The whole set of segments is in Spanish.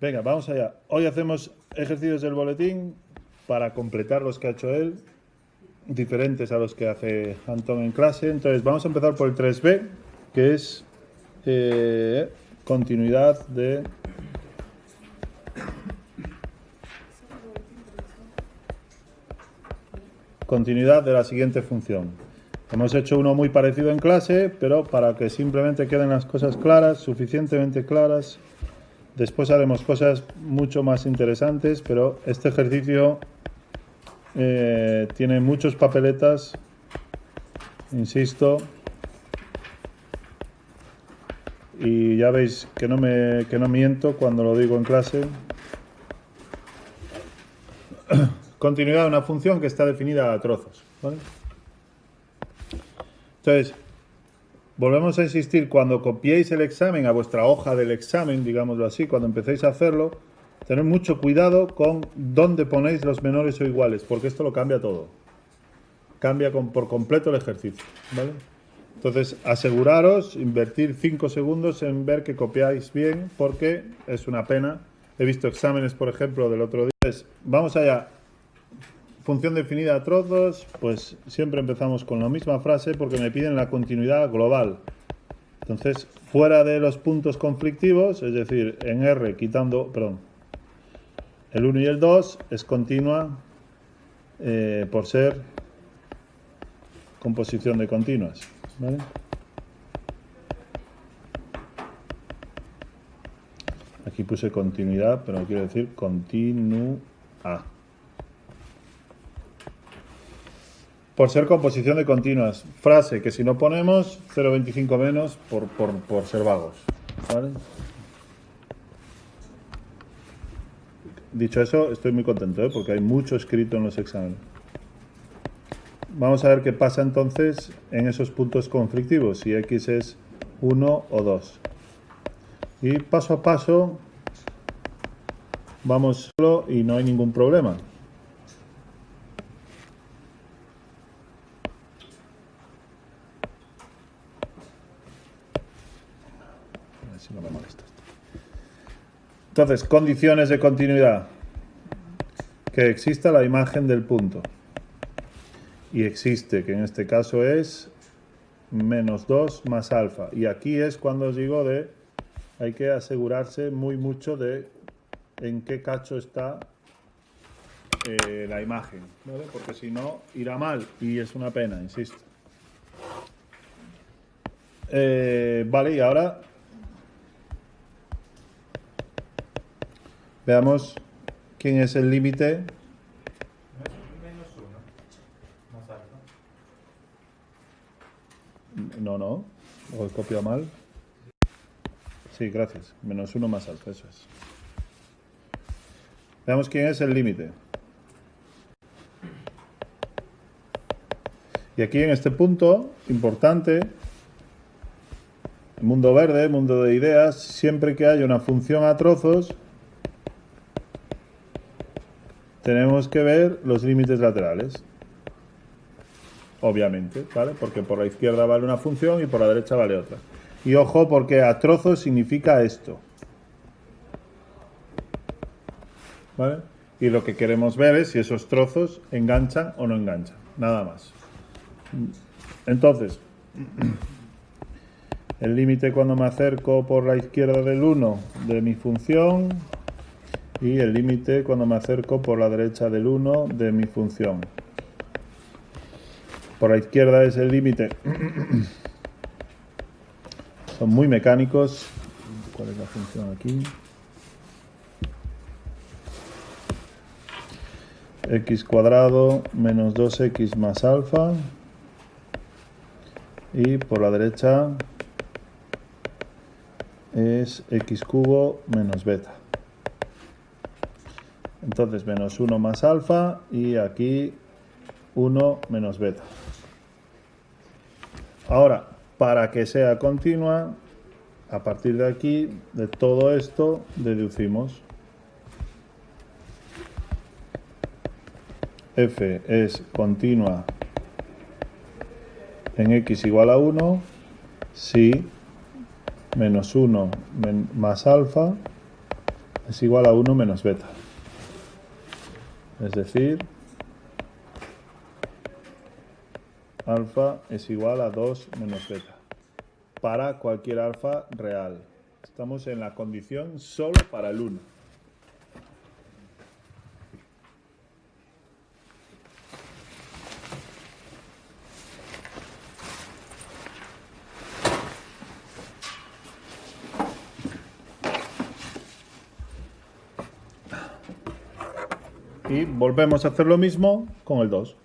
Venga, vamos allá. Hoy hacemos ejercicios del boletín para completar los que ha hecho él, diferentes a los que hace Antón en clase. Entonces, vamos a empezar por el 3B, que es continuidad de la siguiente función. Hemos hecho uno muy parecido en clase, pero para que simplemente queden las cosas claras, suficientemente claras. Después haremos cosas mucho más interesantes, pero este ejercicio tiene muchos papeletas, insisto, y ya veis que no miento cuando lo digo en clase. Continuidad de una función que está definida a trozos, ¿vale? Entonces, volvemos a insistir, cuando copiéis el examen a vuestra hoja del examen, digámoslo así, cuando empecéis a hacerlo, tened mucho cuidado con dónde ponéis los menores o iguales, porque esto lo cambia todo. Cambia por completo el ejercicio, ¿vale? Entonces, aseguraros, invertir 5 segundos en ver que copiáis bien, porque es una pena. He visto exámenes, por ejemplo, del otro día. Vamos allá. Función definida a trozos, pues siempre empezamos con la misma frase porque me piden la continuidad global. Entonces, fuera de los puntos conflictivos, es decir, en R quitando, el 1 y el 2 es continua por ser composición de continuas, ¿vale? Aquí puse continuidad, pero quiero decir continua. Por ser composición de continuas. Frase que si no ponemos 0,25 menos por ser vagos, ¿vale? Dicho eso, estoy muy contento, porque hay mucho escrito en los exámenes. Vamos a ver qué pasa entonces en esos puntos conflictivos, si X es 1 o 2. Y paso a paso vamos solo y no hay ningún problema. A ver si no me molesta esto. Entonces, condiciones de continuidad. Que exista la imagen del punto. Y existe, que en este caso es menos 2 más alfa. Y aquí es cuando os digo hay que asegurarse mucho de en qué cacho está la imagen, ¿vale? Porque si no, irá mal y es una pena, insisto. Vale, y ahora veamos quién es el límite. Menos 1 más alfa. No, o he copiado mal. Sí, gracias. Menos 1 más alfa, eso es. Veamos quién es el límite. Y aquí en este punto, importante, mundo verde, mundo de ideas, siempre que haya una función a trozos, tenemos que ver los límites laterales. Obviamente, ¿vale? Porque por la izquierda vale una función y por la derecha vale otra. Y ojo, porque a trozos significa esto, ¿vale? Y lo que queremos ver es si esos trozos enganchan o no enganchan. Nada más. Entonces, el límite cuando me acerco por la izquierda del 1 de mi función y el límite cuando me acerco por la derecha del 1 de mi función. Por la izquierda es el límite. Son muy mecánicos. ¿Cuál es la función aquí? X cuadrado menos 2x más alfa. Y por la derecha es x cubo menos beta. Entonces menos 1 más alfa y aquí 1 menos beta. Ahora, para que sea continua, a partir de aquí, de todo esto, deducimos f es continua en x igual a 1 si menos 1 más alfa es igual a 1 menos beta. Es decir, alfa es igual a 2 menos beta. Para cualquier alfa real. Estamos en la condición solo para el 1. Y volvemos a hacer lo mismo con el 2.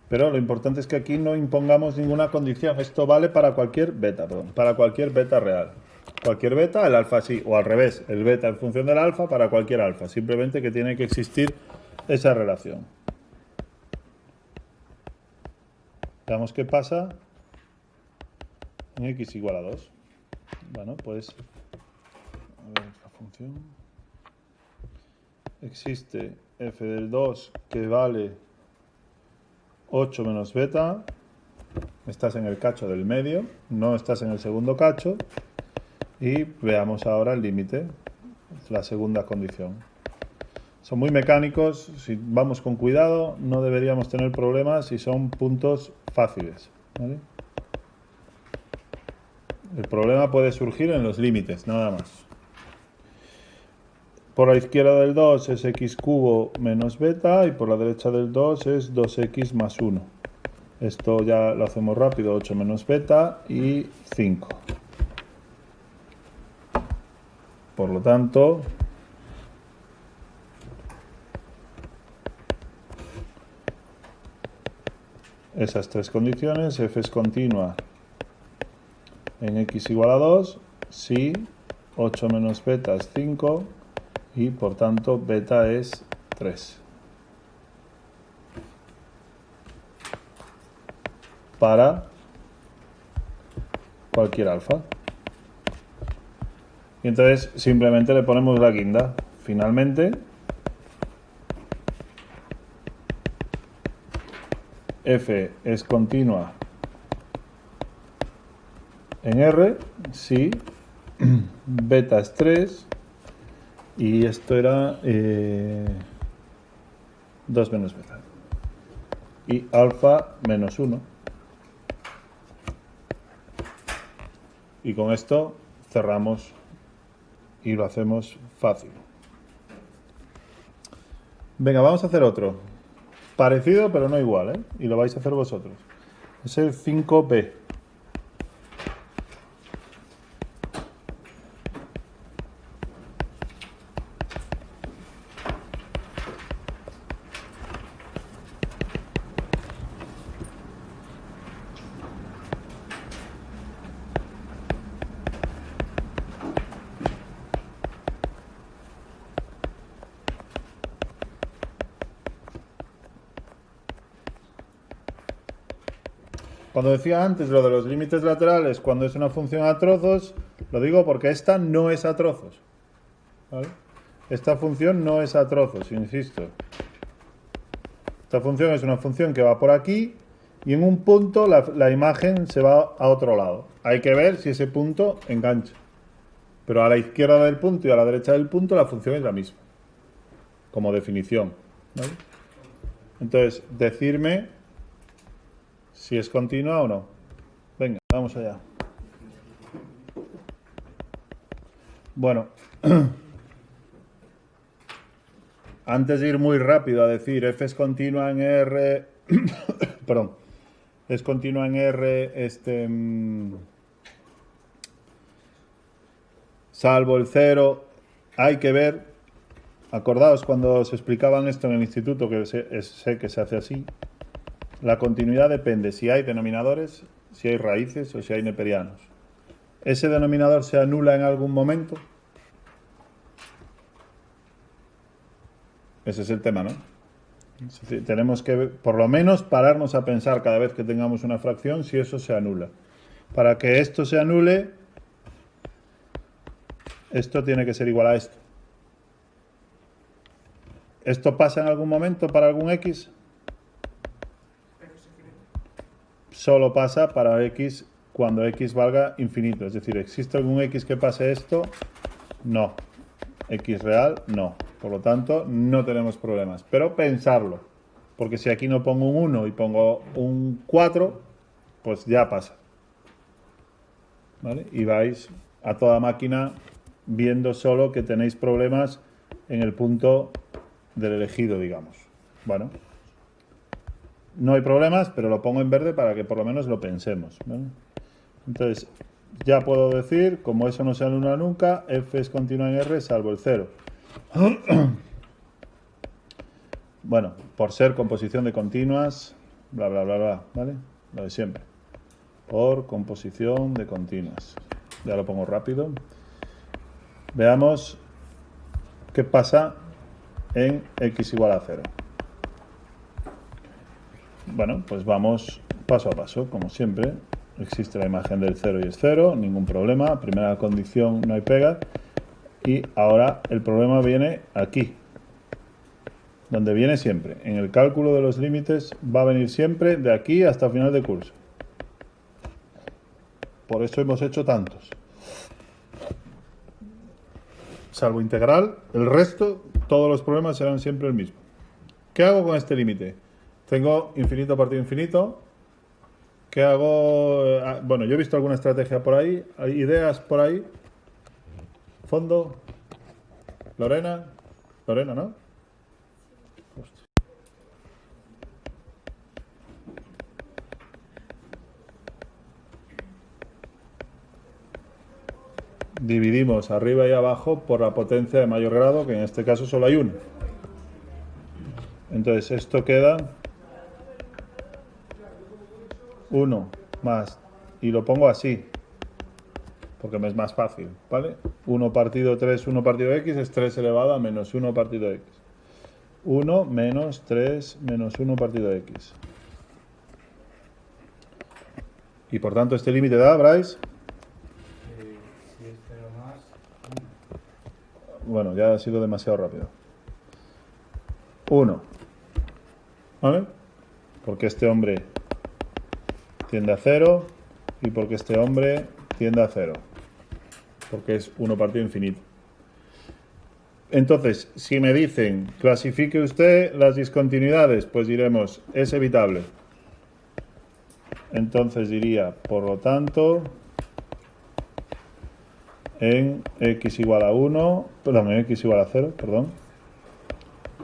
Pero lo importante es que aquí no impongamos ninguna condición. Esto vale para cualquier beta, para cualquier beta real. Cualquier beta, el alfa sí, o al revés, el beta en función del alfa para cualquier alfa. Simplemente que tiene que existir esa relación. Veamos qué pasa en x igual a 2. Bueno, pues a ver la función. Existe f del 2 que vale 8 menos beta. Estás en el cacho del medio, no estás en el segundo cacho. Y veamos ahora el límite, la segunda condición. Son muy mecánicos, si vamos con cuidado no deberíamos tener problemas y son puntos fáciles, ¿vale? El problema puede surgir en los límites, nada más. Por la izquierda del 2 es x cubo menos beta y por la derecha del 2 es 2x más 1. Esto ya lo hacemos rápido, 8 menos beta y 5. Por lo tanto, esas tres condiciones, f es continua en x igual a 2, si 8 menos beta es 5 y por tanto beta es 3. Para cualquier alfa. Y entonces simplemente le ponemos la guinda. Finalmente, f es continua en R si beta es 3 y esto era 2 menos beta y alfa menos 1. Y con esto cerramos y lo hacemos fácil. Venga, vamos a hacer otro. Parecido, pero no igual, ¿eh? Y lo vais a hacer vosotros. Es el 5b. Cuando decía antes lo de los límites laterales, cuando es una función a trozos, lo digo porque esta no es a trozos, ¿vale? Esta función no es a trozos, insisto. Esta función es una función que va por aquí y en un punto la imagen se va a otro lado. Hay que ver si ese punto engancha. Pero a la izquierda del punto y a la derecha del punto la función es la misma, como definición, ¿vale? Entonces, decirme si es continua o no. Venga, vamos allá. Bueno, antes de ir muy rápido a decir f es continua en R, perdón, es continua en R, salvo el 0, hay que ver, acordaos cuando os explicaban esto en el instituto, que sé que se hace así, la continuidad depende si hay denominadores, si hay raíces o si hay neperianos. ¿Ese denominador se anula en algún momento? Ese es el tema, ¿no? Es decir, tenemos que, por lo menos, pararnos a pensar cada vez que tengamos una fracción si eso se anula. Para que esto se anule, esto tiene que ser igual a esto. ¿Esto pasa en algún momento para algún x? Solo pasa para x cuando x valga infinito. Es decir, ¿existe algún x que pase esto? no. X real, no. Por lo tanto, no tenemos problemas. Pero pensarlo. Porque si aquí no pongo un 1 y pongo un 4, pues ya pasa. ¿Vale? Y vais a toda máquina viendo solo que tenéis problemas en el punto del elegido, digamos. Bueno, no hay problemas, pero lo pongo en verde para que por lo menos lo pensemos. ¿Vale? Entonces, ya puedo decir, como eso no se anula nunca, f es continua en R salvo el 0. Bueno, por ser composición de continuas, bla, bla, bla, bla, ¿vale? Lo de siempre. Por composición de continuas. Ya lo pongo rápido. Veamos qué pasa en x igual a 0. Bueno, pues vamos paso a paso, como siempre. Existe la imagen del 0 y es 0, ningún problema. Primera condición, no hay pega. Y ahora el problema viene aquí, donde viene siempre. En el cálculo de los límites va a venir siempre de aquí hasta el final de curso. Por eso hemos hecho tantos. Salvo integral, el resto, todos los problemas serán siempre el mismo. ¿Qué hago con este límite? Tengo infinito partido infinito. ¿Qué hago? Bueno, yo he visto alguna estrategia por ahí. ¿Hay ideas por ahí? Fondo. Lorena. Lorena, ¿no? Hostia. Dividimos arriba y abajo por la potencia de mayor grado, que en este caso solo hay uno. Entonces esto queda 1 más, y lo pongo así, porque me es más fácil, ¿vale? 1 partido 3, 1 partido x es 3 elevado a menos 1 partido x. 1 menos 3 menos 1 partido x. Y por tanto este límite da, Bryce. Si es 0 más, Bueno, ya ha sido demasiado rápido. 1. ¿Vale? Porque este hombre tiende a 0 y porque este hombre tiende a 0. Porque es 1 partido infinito. Entonces, si me dicen, clasifique usted las discontinuidades, pues diremos, es evitable. Entonces diría, por lo tanto, en x igual a 1, perdón, en x igual a 0, perdón,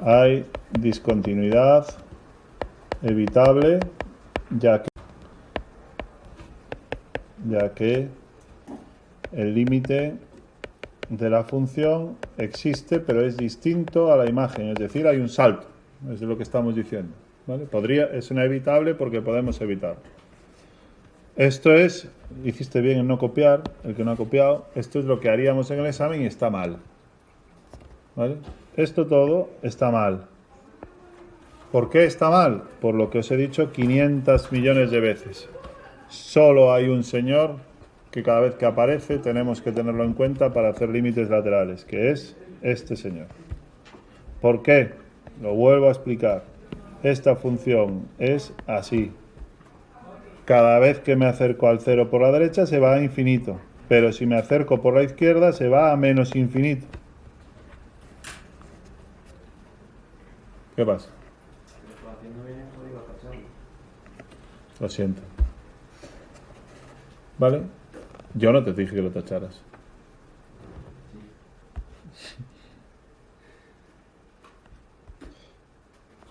hay discontinuidad evitable, ya que el límite de la función existe, pero es distinto a la imagen, es decir, hay un salto, es lo que estamos diciendo, ¿vale? Es inevitable porque podemos evitar. Esto es, hiciste bien en no copiar, el que no ha copiado, esto es lo que haríamos en el examen y está mal, ¿vale? Esto todo está mal. ¿Por qué está mal? Por lo que os he dicho 500 millones de veces. Solo hay un señor que cada vez que aparece tenemos que tenerlo en cuenta para hacer límites laterales, que es este señor. ¿Por qué? Lo vuelvo a explicar. Esta función es así. Cada vez que me acerco al 0 por la derecha se va a infinito, pero si me acerco por la izquierda se va a menos infinito. ¿Qué pasa? Lo siento. ¿Vale? Yo no te dije que lo tacharas.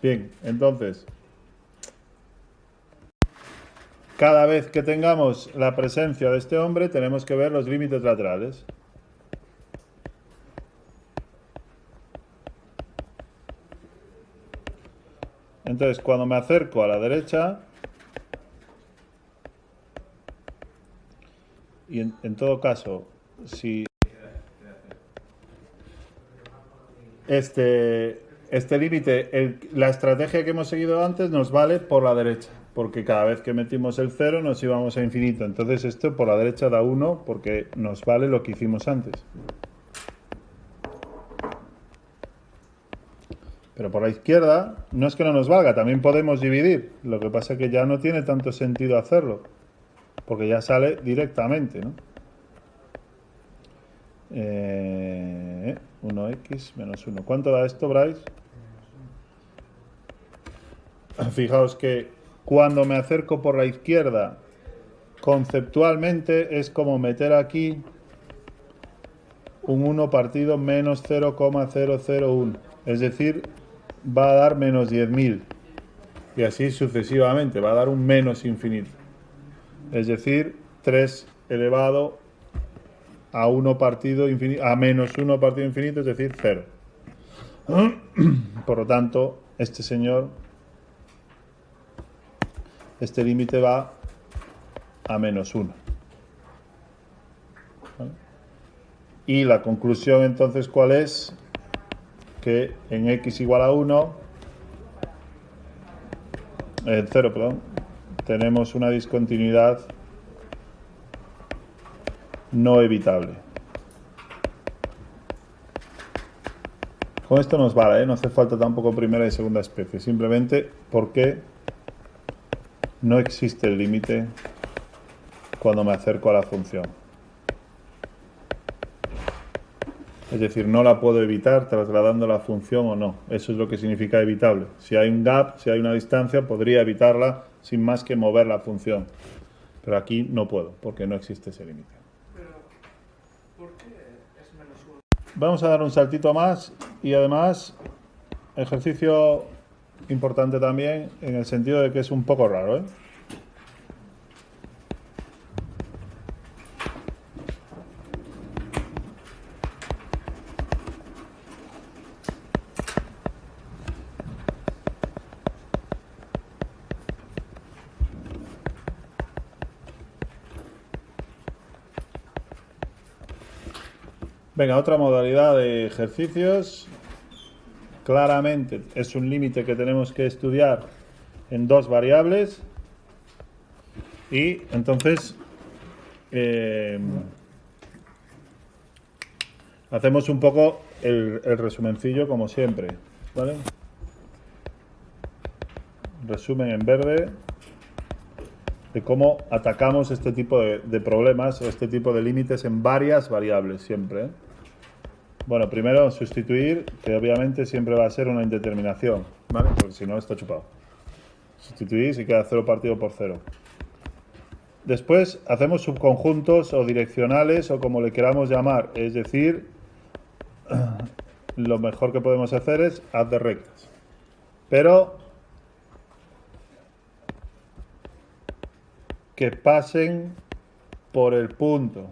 Bien, entonces, cada vez que tengamos la presencia de este hombre, tenemos que ver los límites laterales. Entonces, cuando me acerco a la derecha, y en todo caso, si este límite, la estrategia que hemos seguido antes nos vale por la derecha, porque cada vez que metimos el 0 nos íbamos a infinito. Entonces esto por la derecha da 1 porque nos vale lo que hicimos antes. Pero por la izquierda no es que no nos valga, también podemos dividir. Lo que pasa es que ya no tiene tanto sentido hacerlo, porque ya sale directamente, ¿no? 1x menos 1. ¿Cuánto da esto, Bryce? Fijaos que cuando me acerco por la izquierda, conceptualmente es como meter aquí un 1 partido menos 0,001. Es decir, va a dar menos 10.000. Y así sucesivamente, va a dar un menos infinito. Es decir, 3 elevado a 1 partido infinito, a menos 1 partido infinito, es decir, 0. Por lo tanto, este señor, este límite va a menos 1. ¿Vale? Y la conclusión entonces, ¿cuál es? Que en x igual a 1, 0, perdón, tenemos una discontinuidad no evitable. Con esto nos vale, no hace falta tampoco primera y segunda especie, simplemente porque no existe el límite cuando me acerco a la función. Es decir, no la puedo evitar trasladando la función o no. Eso es lo que significa evitable. Si hay un gap, si hay una distancia, podría evitarla sin más que mover la función. Pero aquí no puedo, porque no existe ese límite. Pero, ¿por qué es menos 1? Vamos a dar un saltito más y además ejercicio importante también en el sentido de que es un poco raro, ¿eh? Venga, otra modalidad de ejercicios. Claramente es un límite que tenemos que estudiar en dos variables. Y entonces hacemos un poco el resumencillo como siempre, ¿vale? Resumen en verde de cómo atacamos este tipo de problemas o este tipo de límites en varias variables siempre, ¿eh? Bueno, primero sustituir, que obviamente siempre va a ser una indeterminación, ¿vale? Porque si no está chupado. Sustituir y queda 0 partido por 0. Después hacemos subconjuntos o direccionales o como le queramos llamar, es decir, lo mejor que podemos hacer es haz de rectas. Pero que pasen por el punto.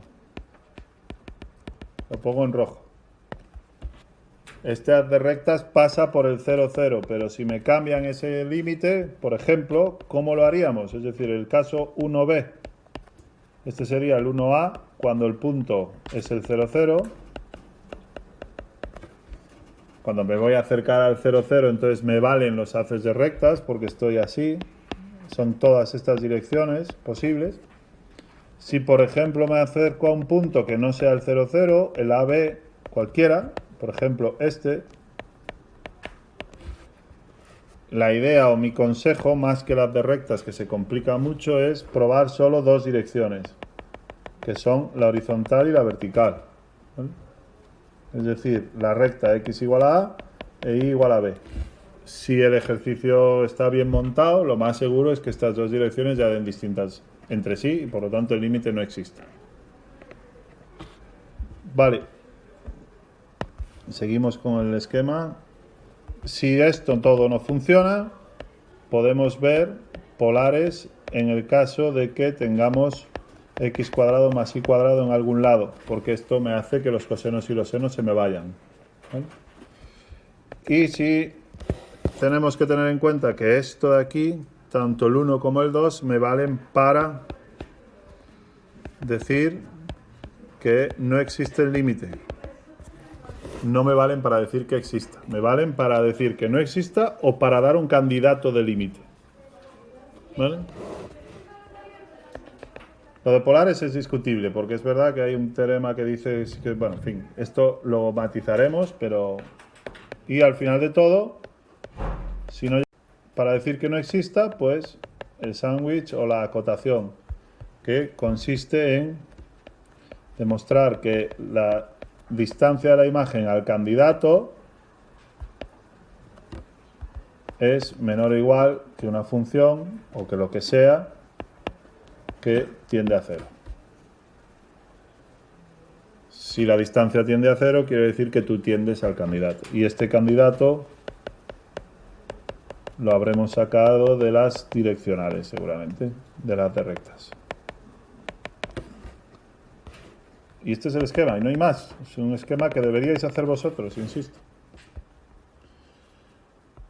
Lo pongo en rojo. Este haz de rectas pasa por el 0, 0, pero si me cambian ese límite, por ejemplo, ¿cómo lo haríamos? Es decir, el caso 1b, este sería el 1a, cuando el punto es el 0, 0. Cuando me voy a acercar al 0, 0, entonces me valen los haces de rectas, porque estoy así. Son todas estas direcciones posibles. Si, por ejemplo, me acerco a un punto que no sea el 0, 0, el AB cualquiera, por ejemplo, este, la idea o mi consejo, más que las de rectas, que se complica mucho, es probar solo dos direcciones, que son la horizontal y la vertical, ¿vale? Es decir, la recta x igual a a e y igual a b. Si el ejercicio está bien montado, lo más seguro es que estas dos direcciones ya den distintas entre sí y por lo tanto el límite no existe. Vale. Seguimos con el esquema. Si esto todo no funciona, podemos ver polares en el caso de que tengamos x cuadrado más y cuadrado en algún lado, porque esto me hace que los cosenos y los senos se me vayan, ¿vale? Y si tenemos que tener en cuenta que esto de aquí, tanto el 1 como el 2, me valen para decir que no existe el límite. No me valen para decir que exista. Me valen para decir que no exista o para dar un candidato de límite, ¿vale? Lo de polares es discutible, porque es verdad que hay un teorema que dice que, bueno, en fin, esto lo matizaremos, pero... Y al final de todo, si no, para decir que no exista, pues el sándwich o la acotación, que consiste en demostrar que distancia de la imagen al candidato es menor o igual que una función o que lo que sea que tiende a 0. Si la distancia tiende a 0, quiere decir que tú tiendes al candidato. Y este candidato lo habremos sacado de las direccionales, seguramente, de las de rectas. Y este es el esquema, y no hay más. Es un esquema que deberíais hacer vosotros, insisto.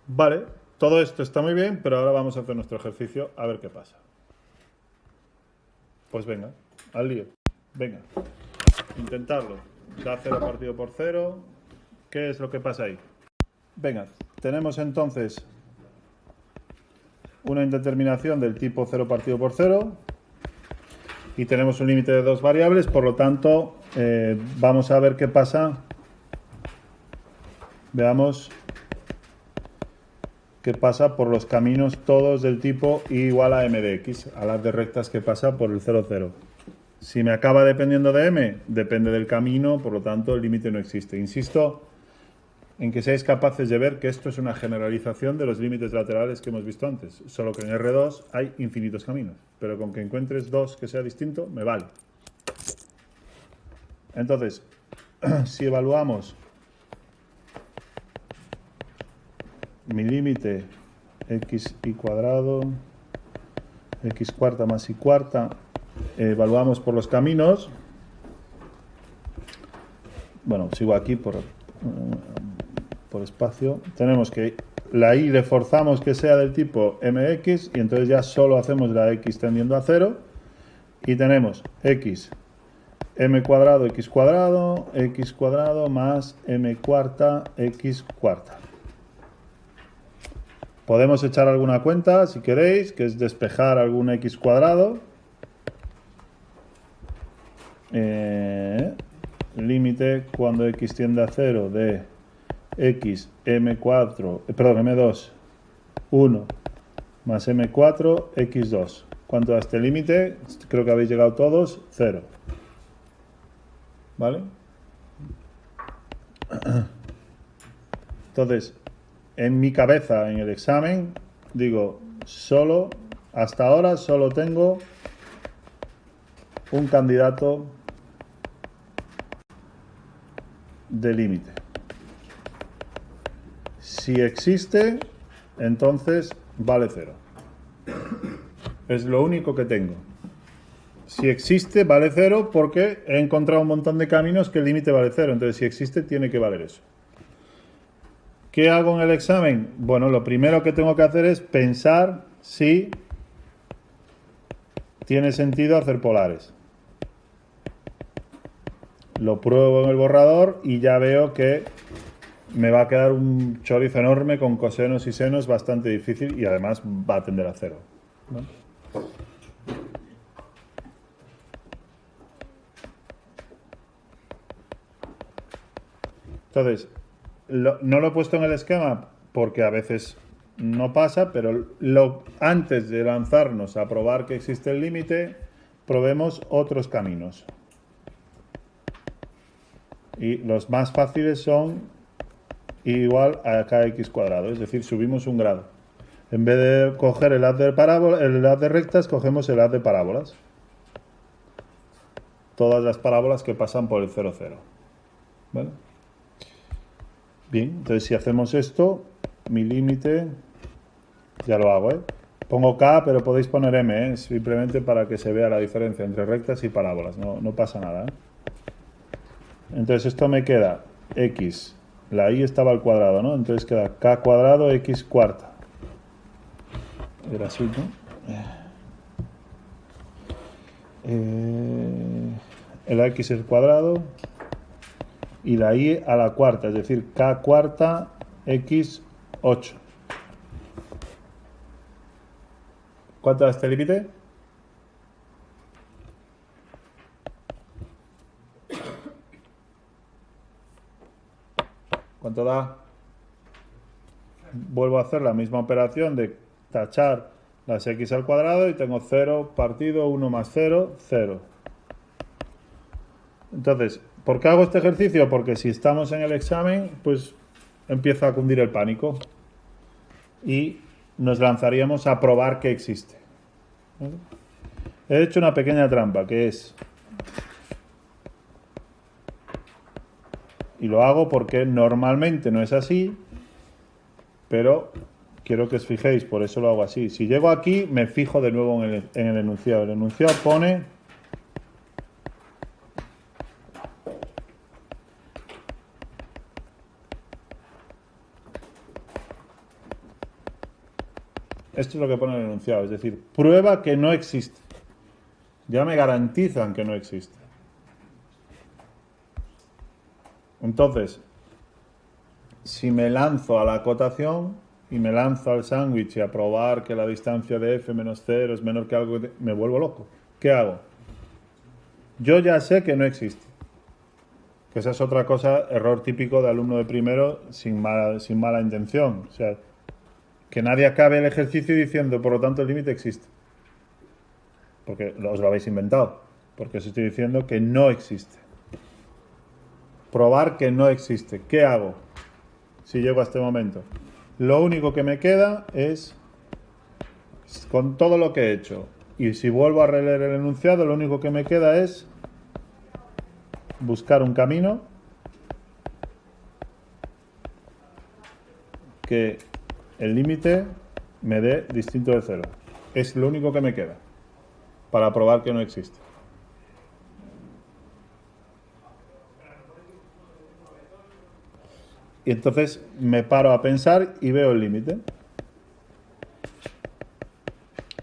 Vale, todo esto está muy bien, pero ahora vamos a hacer nuestro ejercicio a ver qué pasa. Pues venga, al lío. Venga, intentadlo. Da 0 partido por 0. ¿Qué es lo que pasa ahí? Venga, tenemos entonces una indeterminación del tipo 0 partido por 0 y tenemos un límite de dos variables, por lo tanto vamos a ver qué pasa. Veamos qué pasa por los caminos todos del tipo i igual a m de x, a las de rectas que pasa por el 0, 0. Si me acaba dependiendo de m, depende del camino, por lo tanto el límite no existe. Insisto en que seáis capaces de ver que esto es una generalización de los límites laterales que hemos visto antes, solo que en R2 hay infinitos caminos, pero con que encuentres dos que sea distinto, me vale. Entonces, si evaluamos mi límite x y cuadrado, x cuarta más y cuarta, evaluamos por los caminos, bueno, sigo aquí por espacio, tenemos que la y reforzamos que sea del tipo mx y entonces ya solo hacemos la x tendiendo a 0 y tenemos x cuadrado x cuadrado más m cuarta x cuarta. Podemos echar alguna cuenta si queréis, que es despejar algún x cuadrado. Límite cuando x tiende a 0 de x m2 1 más m4 x2. ¿Cuánto da este límite? Creo que habéis llegado todos, 0. ¿Vale? Entonces, en mi cabeza, en el examen, digo, hasta ahora solo tengo un candidato de límite. Si existe, entonces vale 0. Es lo único que tengo. Si existe, vale 0 porque he encontrado un montón de caminos que el límite vale 0. Entonces, si existe, tiene que valer eso. ¿Qué hago en el examen? Bueno, lo primero que tengo que hacer es pensar si tiene sentido hacer polares. Lo pruebo en el borrador y ya veo que me va a quedar un chorizo enorme con cosenos y senos bastante difícil y además va a tender a 0, ¿no? Entonces, no lo he puesto en el esquema porque a veces no pasa, pero antes de lanzarnos a probar que existe el límite, probemos otros caminos. Y los más fáciles son igual a kx cuadrado, es decir, subimos un grado. En vez de coger el haz de rectas, cogemos el haz de parábolas. Todas las parábolas que pasan por el 0, 0. ¿Vale? Bien, entonces si hacemos esto, mi límite, ya lo hago, pongo k, pero podéis poner m, simplemente para que se vea la diferencia entre rectas y parábolas, no pasa nada. Entonces esto me queda x, la y estaba al cuadrado, ¿no? Entonces queda k cuadrado x cuarta. Era así, ¿no? El x al cuadrado y la y a la cuarta, es decir, k cuarta x 8. ¿Cuánto da este límite? ¿Cuánto da? Vuelvo a hacer la misma operación de tachar las x al cuadrado y tengo 0 partido 1 más 0, 0. Entonces, ¿Por qué hago este ejercicio? Porque si estamos en el examen, pues empieza a cundir el pánico y nos lanzaríamos a probar que existe. ¿Vale? He hecho una pequeña trampa, que es... Y lo hago porque normalmente no es así, pero quiero que os fijéis, por eso lo hago así. Si llego aquí, me fijo de nuevo en el enunciado. El enunciado pone... Esto es lo que pone el enunciado, es decir, prueba que no existe. Ya me garantizan que no existe. Entonces, si me lanzo a la acotación y me lanzo al sándwich y a probar que la distancia de f menos 0 es menor que algo, me vuelvo loco. ¿Qué hago? Yo ya sé que no existe. Que esa es otra cosa, error típico de alumno de primero sin mala intención. O sea, que nadie acabe el ejercicio diciendo, por lo tanto, el límite existe. Porque os lo habéis inventado. Porque os estoy diciendo que no existe. Probar que no existe. ¿Qué hago si llego a este momento? Lo único que me queda es, con todo lo que he hecho, y si vuelvo a releer el enunciado, lo único que me queda es buscar un camino que el límite me dé distinto de 0. Es lo único que me queda para probar que no existe. Y entonces me paro a pensar y veo el límite.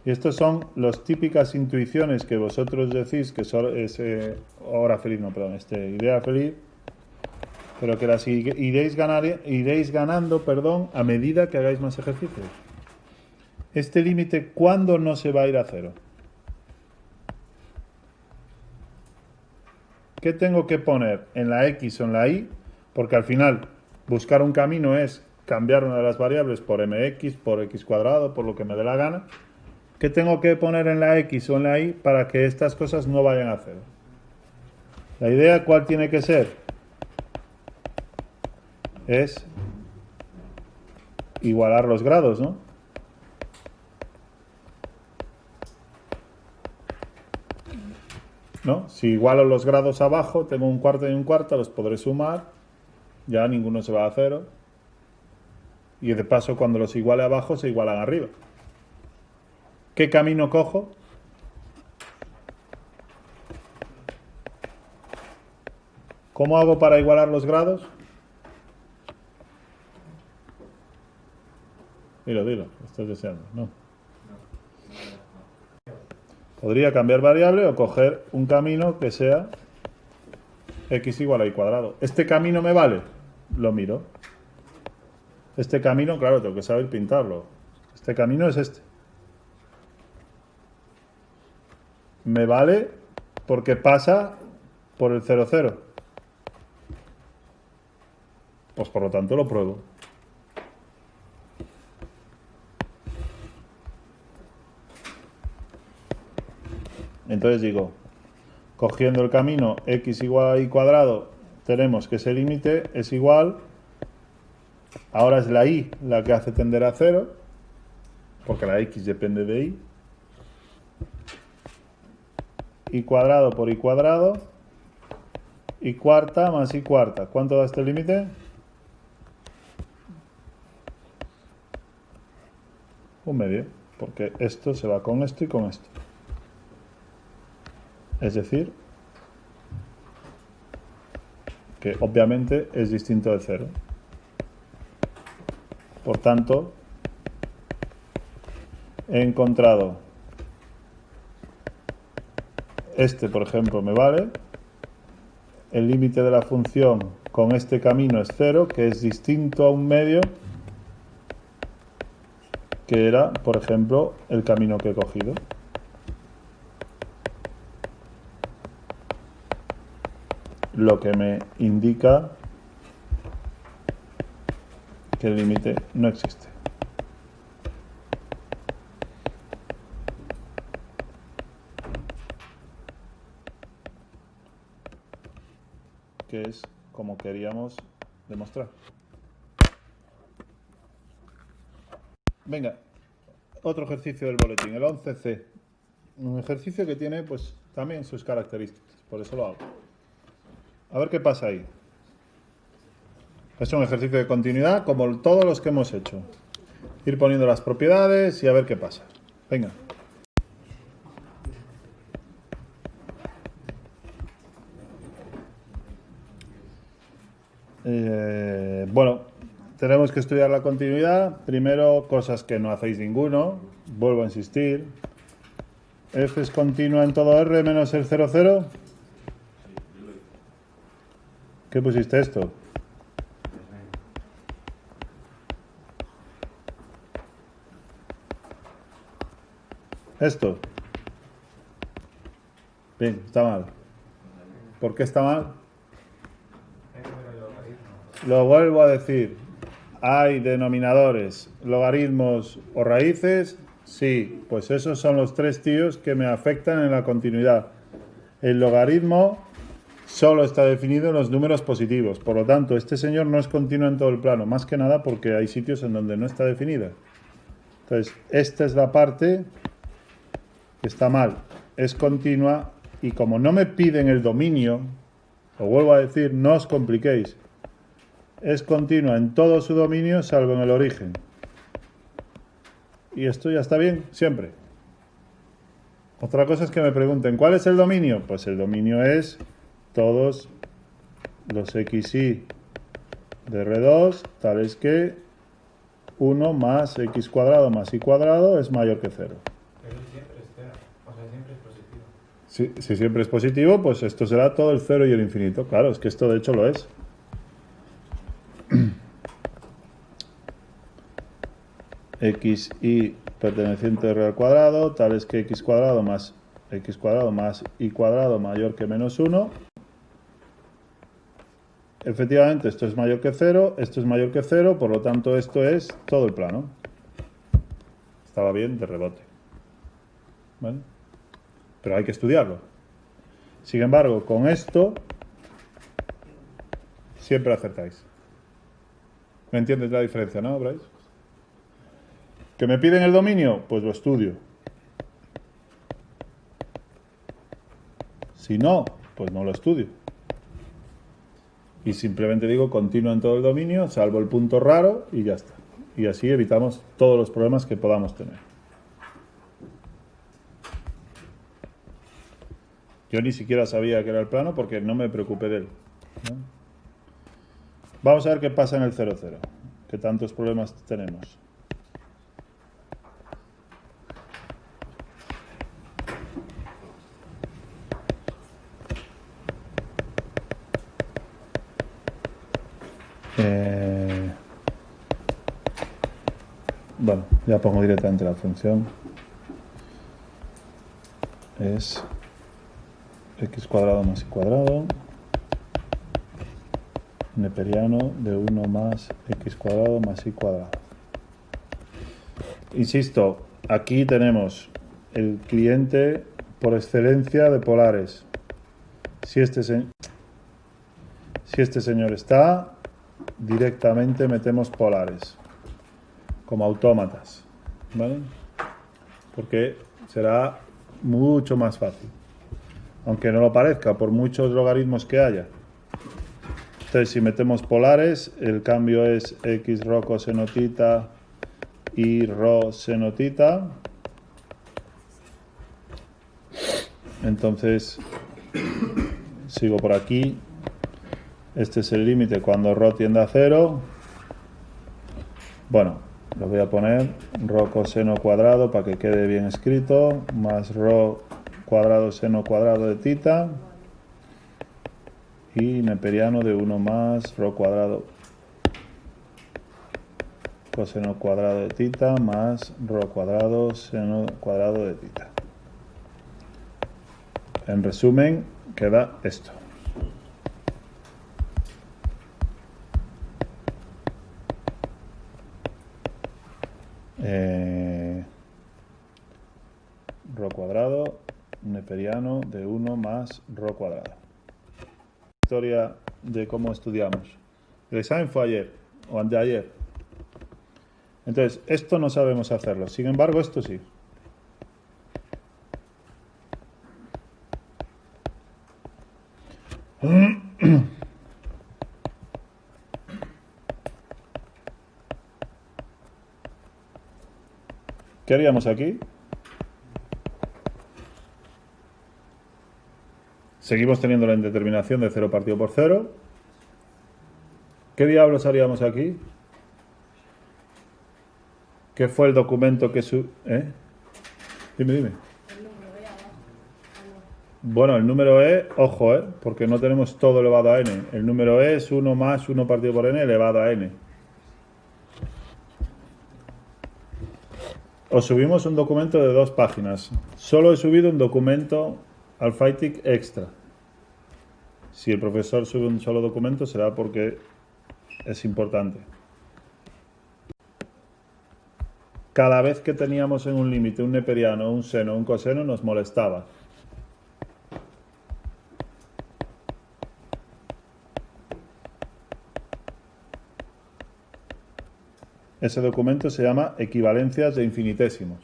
Y estas son las típicas intuiciones que vosotros decís que es hora feliz, no, perdón, idea feliz, pero que las iréis ganando, a medida que hagáis más ejercicios. Este límite, ¿cuándo no se va a ir a 0? ¿Qué tengo que poner en la X o en la Y? Porque al final buscar un camino es cambiar una de las variables por mx, por x cuadrado, por lo que me dé la gana. ¿Qué tengo que poner en la X o en la Y para que estas cosas no vayan a 0? La idea, ¿cuál tiene que ser? Es igualar los grados, ¿no? ¿No? Si igualo los grados abajo, tengo un cuarto y un cuarto, los podré sumar, ya ninguno se va a 0. Y de paso, cuando los iguale abajo, se igualan arriba. ¿Qué camino cojo? ¿Cómo hago para igualar los grados? Dilo, estás deseando, ¿no? Podría cambiar variable o coger un camino que sea x igual a y cuadrado. ¿Este camino me vale? Lo miro. Este camino, claro, tengo que saber pintarlo. Este camino es este. Me vale porque pasa por el 0, 0. Pues por lo tanto lo pruebo. Entonces digo, cogiendo el camino x igual a y cuadrado, tenemos que ese límite es igual, ahora es la y la que hace tender a 0, porque la x depende de y cuadrado por y cuadrado, y cuarta más y cuarta. ¿Cuánto da este límite? Un medio, porque esto se va con esto y con esto. Es decir, que obviamente es distinto de 0. Por tanto, he encontrado este, por ejemplo, me vale. El límite de la función con este camino es 0, que es distinto a un medio, que era, por ejemplo, el camino que he cogido. Lo que me indica que el límite no existe. queríamos demostrar. Venga, otro ejercicio del boletín, el 11C. Un ejercicio que tiene pues también sus características, por eso lo hago. A ver qué pasa ahí. Es un ejercicio de continuidad como todos los que hemos hecho. Ir poniendo las propiedades y a ver qué pasa. Venga. Bueno, tenemos que estudiar la continuidad. Primero, cosas que no hacéis ninguno. Vuelvo a insistir. F es continua en todo R menos el 0, 0. ¿Qué pusiste esto? Esto. Bien, está mal. ¿Por qué está mal? Lo vuelvo a decir. ¿Hay denominadores, logaritmos o raíces? Sí, pues esos son los tres tíos que me afectan en la continuidad. El logaritmo solo está definido en los números positivos. Por lo tanto, este señor no es continuo en todo el plano. Más que nada porque hay sitios en donde no está definida. Entonces, esta es la parte que está mal. Es continua y como no me piden el dominio, os vuelvo a decir, no os compliquéis. Es continua en todo su dominio salvo en el origen. Y esto ya está bien, siempre. Otra cosa es que me pregunten, ¿cuál es el dominio? Pues el dominio es todos los xy de R2, tales que 1 más x cuadrado más y cuadrado es mayor que 0. Pero siempre es cero, o sea, siempre es positivo. Si siempre es positivo, pues esto será todo el 0 y el infinito. Claro, es que esto de hecho lo es. xy perteneciente a r al cuadrado, tal es que x cuadrado más y cuadrado mayor que menos 1. Efectivamente, esto es mayor que 0, esto es mayor que 0, por lo tanto esto es todo el plano. Estaba bien de rebote. ¿Vale? Pero hay que estudiarlo. Sin embargo, con esto siempre acertáis. ¿Me entiendes la diferencia, no, Bryce? ¿Que me piden el dominio? Pues lo estudio. Si no, pues no lo estudio. Y simplemente digo continuo en todo el dominio, salvo el punto raro y ya está. Y así evitamos todos los problemas que podamos tener. Yo ni siquiera sabía que era el plano porque no me preocupé de él, ¿no? Vamos a ver qué pasa en el 0, 0. ¿Qué tantos problemas tenemos? Bueno, ya pongo directamente la función. Es x cuadrado más y cuadrado. Neperiano de 1 más x cuadrado más y cuadrado. Insisto, aquí tenemos el cliente por excelencia de polares. Si este señor está, directamente metemos polares, como autómatas, ¿vale? Porque será mucho más fácil, aunque no lo parezca, por muchos logaritmos que haya. Entonces, si metemos polares, el cambio es x rho coseno tita y rho seno tita. Entonces, sigo por aquí. Este es el límite cuando rho tiende a 0. Bueno, lo voy a poner rho coseno cuadrado para que quede bien escrito, más rho cuadrado seno cuadrado de tita. Y neperiano de 1 más rho cuadrado coseno cuadrado de tita más rho cuadrado seno cuadrado de tita. En resumen, queda esto. Rho cuadrado neperiano de 1 más rho cuadrado. Historia de cómo estudiamos. El examen fue ayer o anteayer. Entonces, esto no sabemos hacerlo. Sin embargo, esto sí. ¿Qué haríamos aquí? Seguimos teniendo la indeterminación de 0 partido por 0. ¿Qué diablos haríamos aquí? ¿Qué fue el documento que Dime. Bueno, el número E, ojo, porque no tenemos todo elevado a n. El número E es 1 más 1 partido por n elevado a n. Os subimos un documento de 2 páginas. Solo he subido un documento Alphabetic extra. Si el profesor sube un solo documento será porque es importante. Cada vez que teníamos en un límite un neperiano, un seno, un coseno, nos molestaba. Ese documento se llama equivalencias de infinitésimos.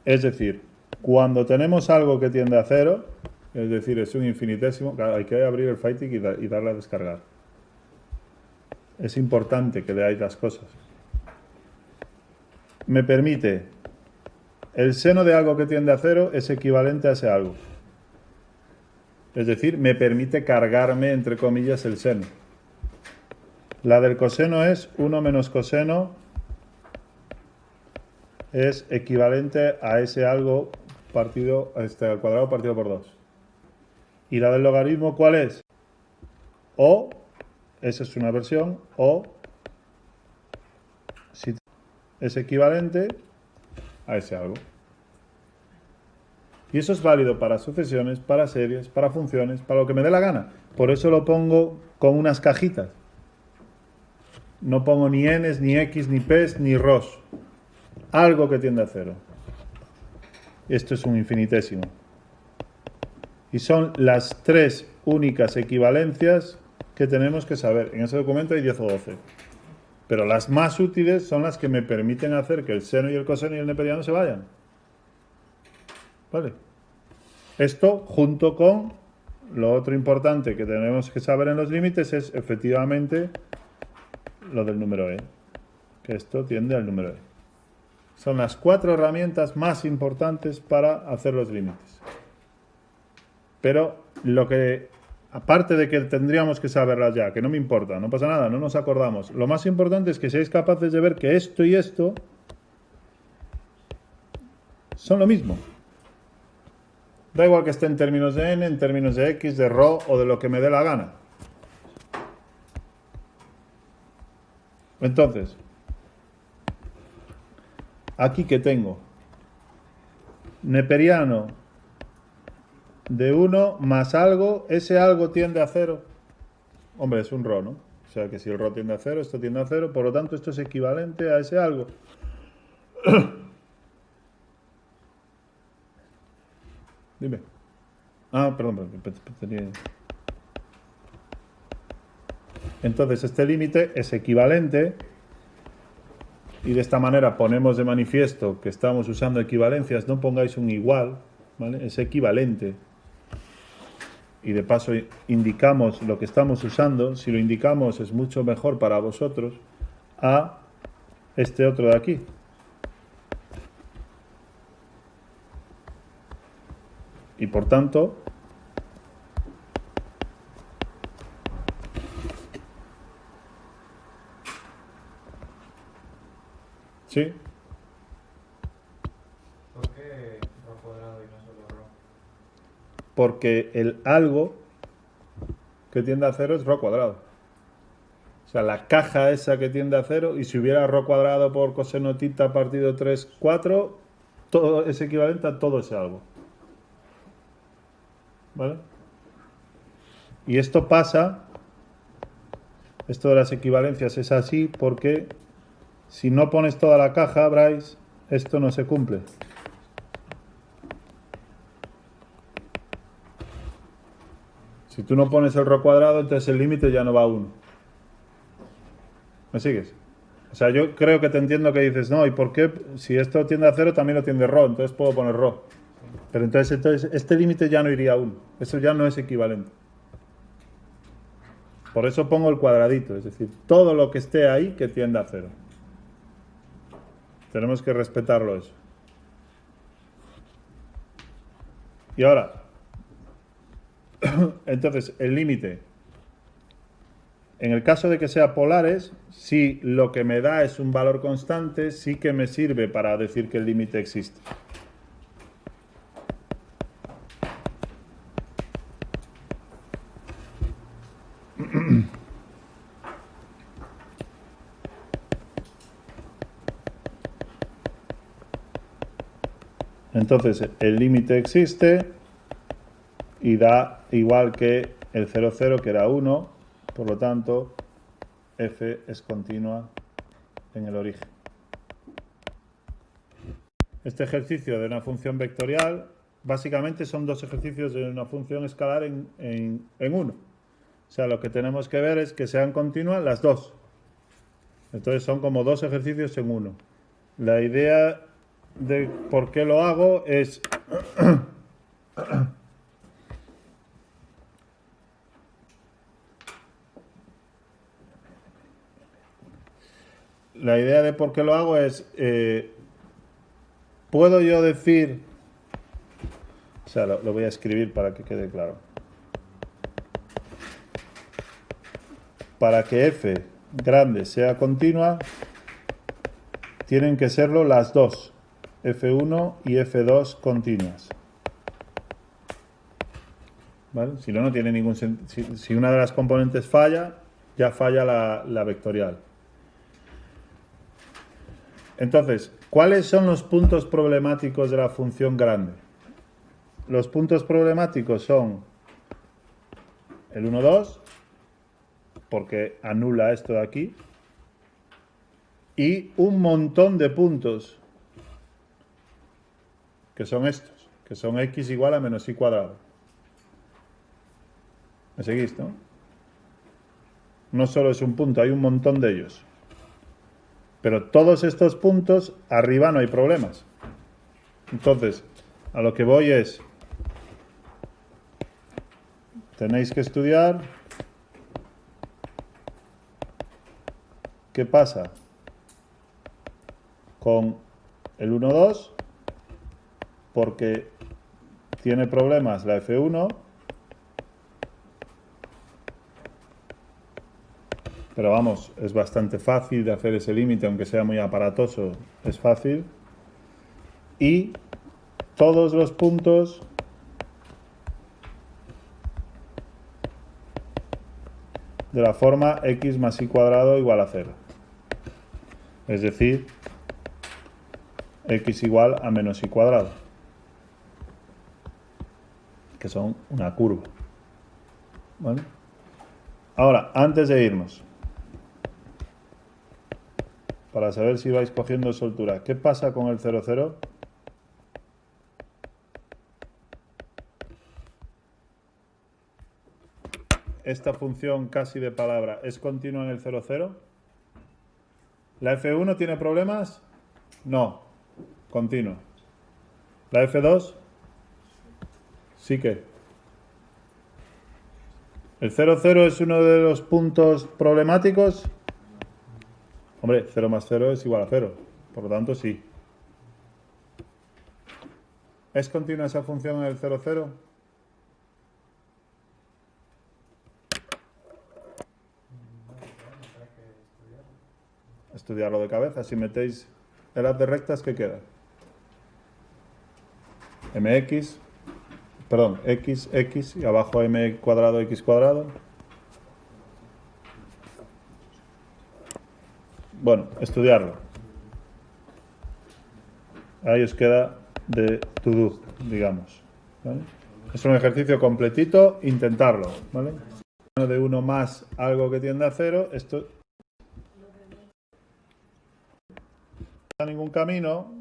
Es decir, cuando tenemos algo que tiende a 0, es decir, es un infinitésimo, claro, hay que abrir el Phaetic y darle a descargar. Es importante que leáis las cosas. Me permite, el seno de algo que tiende a 0 es equivalente a ese algo. Es decir, me permite cargarme, entre comillas, el seno. La del coseno es 1 menos coseno, es equivalente a ese algo partido, al cuadrado partido por 2. ¿Y la del logaritmo cuál es? O, esa es una versión, o si es equivalente a ese algo. Y eso es válido para sucesiones, para series, para funciones, para lo que me dé la gana. Por eso lo pongo con unas cajitas. No pongo ni n's, ni x, ni p's, ni r's. Algo que tiende a 0. Esto es un infinitésimo. Y son las 3 únicas equivalencias que tenemos que saber. En ese documento hay 10 o 12. Pero las más útiles son las que me permiten hacer que el seno y el coseno y el neperiano se vayan. ¿Vale? Esto, junto con lo otro importante que tenemos que saber en los límites, es efectivamente lo del número E. Que esto tiende al número E. Son las 4 herramientas más importantes para hacer los límites. Pero lo que, aparte de que tendríamos que saberlas ya, que no me importa, no pasa nada, no nos acordamos. Lo más importante es que seáis capaces de ver que esto y esto son lo mismo. Da igual que esté en términos de n, en términos de x, de rho o de lo que me dé la gana. Entonces, aquí que tengo neperiano de 1 más algo, ese algo tiende a 0. Hombre, es un rho, ¿no? O sea que si el rho tiende a 0, esto tiende a 0, por lo tanto esto es equivalente a ese algo. Dime. Perdón. Entonces este límite es equivalente y de esta manera ponemos de manifiesto que estamos usando equivalencias. No pongáis un igual, ¿vale? Es equivalente. Y de paso indicamos lo que estamos usando. Si lo indicamos es mucho mejor para vosotros a este otro de aquí. Y por tanto, ¿sí? ¿Por qué rho cuadrado y no solo rho? Porque el algo que tiende a 0 es rho cuadrado. O sea, la caja esa que tiende a 0, y si hubiera rho cuadrado por coseno tita partido 3, 4, todo es equivalente a todo ese algo. ¿Vale? Y esto pasa, esto de las equivalencias es así porque si no pones toda la caja, Bryce, esto no se cumple. Si tú no pones el ρ cuadrado, entonces el límite ya no va a 1. ¿Me sigues? O sea, yo creo que te entiendo que dices, no, ¿y por qué? Si esto tiende a 0, también lo tiende ρ, entonces puedo poner ρ. Pero entonces este límite ya no iría a 1. Eso ya no es equivalente. Por eso pongo el cuadradito, es decir, todo lo que esté ahí que tienda a 0. Tenemos que respetarlo eso. Y ahora, entonces, el límite. En el caso de que sea polares, si lo que me da es un valor constante, sí que me sirve para decir que el límite existe. Entonces, el límite existe y da igual que el 0, 0, que era 1, por lo tanto, f es continua en el origen. Este ejercicio de una función vectorial, básicamente son dos ejercicios de una función escalar en uno. O sea, lo que tenemos que ver es que sean continuas las dos. Entonces son como dos ejercicios en uno. La idea de por qué lo hago es... La idea de por qué lo hago es... ¿puedo yo decir... O sea, lo voy a escribir para que quede claro. Para que f grande sea continua, tienen que serlo las dos, f1 y f2 continuas. ¿Vale? Si no, no tiene ningún sentido. Si una de las componentes falla, ya falla la vectorial. Entonces, ¿cuáles son los puntos problemáticos de la función grande? Los puntos problemáticos son el 1, 2, porque anula esto de aquí, y un montón de puntos, que son estos, que son x igual a menos y cuadrado. ¿Me seguís, no? No solo es un punto, hay un montón de ellos. Pero todos estos puntos, arriba no hay problemas. Entonces, a lo que voy es, tenéis que estudiar qué pasa con el 1, 2, porque tiene problemas la F1, pero vamos, es bastante fácil de hacer ese límite, aunque sea muy aparatoso, es fácil. Y todos los puntos de la forma x más y cuadrado igual a 0. Es decir, x igual a menos y cuadrado, que son una curva. ¿Vale? Ahora, antes de irnos, para saber si vais cogiendo soltura, ¿qué pasa con el 0, 0? Esta función casi de palabra es continua en el 0, 0. ¿La F1 tiene problemas? No, continua. ¿La F2? Sí que. ¿El 0, 0 es uno de los puntos problemáticos? Hombre, 0 más 0 es igual a 0. Por lo tanto, sí. ¿Es continua esa función en el 0, 0? Estudiarlo de cabeza. Si metéis el haz de rectas, ¿qué queda? mx, perdón, x, y abajo m cuadrado, x cuadrado. Bueno, estudiarlo. Ahí os queda de to do, digamos. ¿Vale? Es un ejercicio completito, intentarlo. ¿Vale? De 1 más algo que tiende a 0, esto no da ningún camino.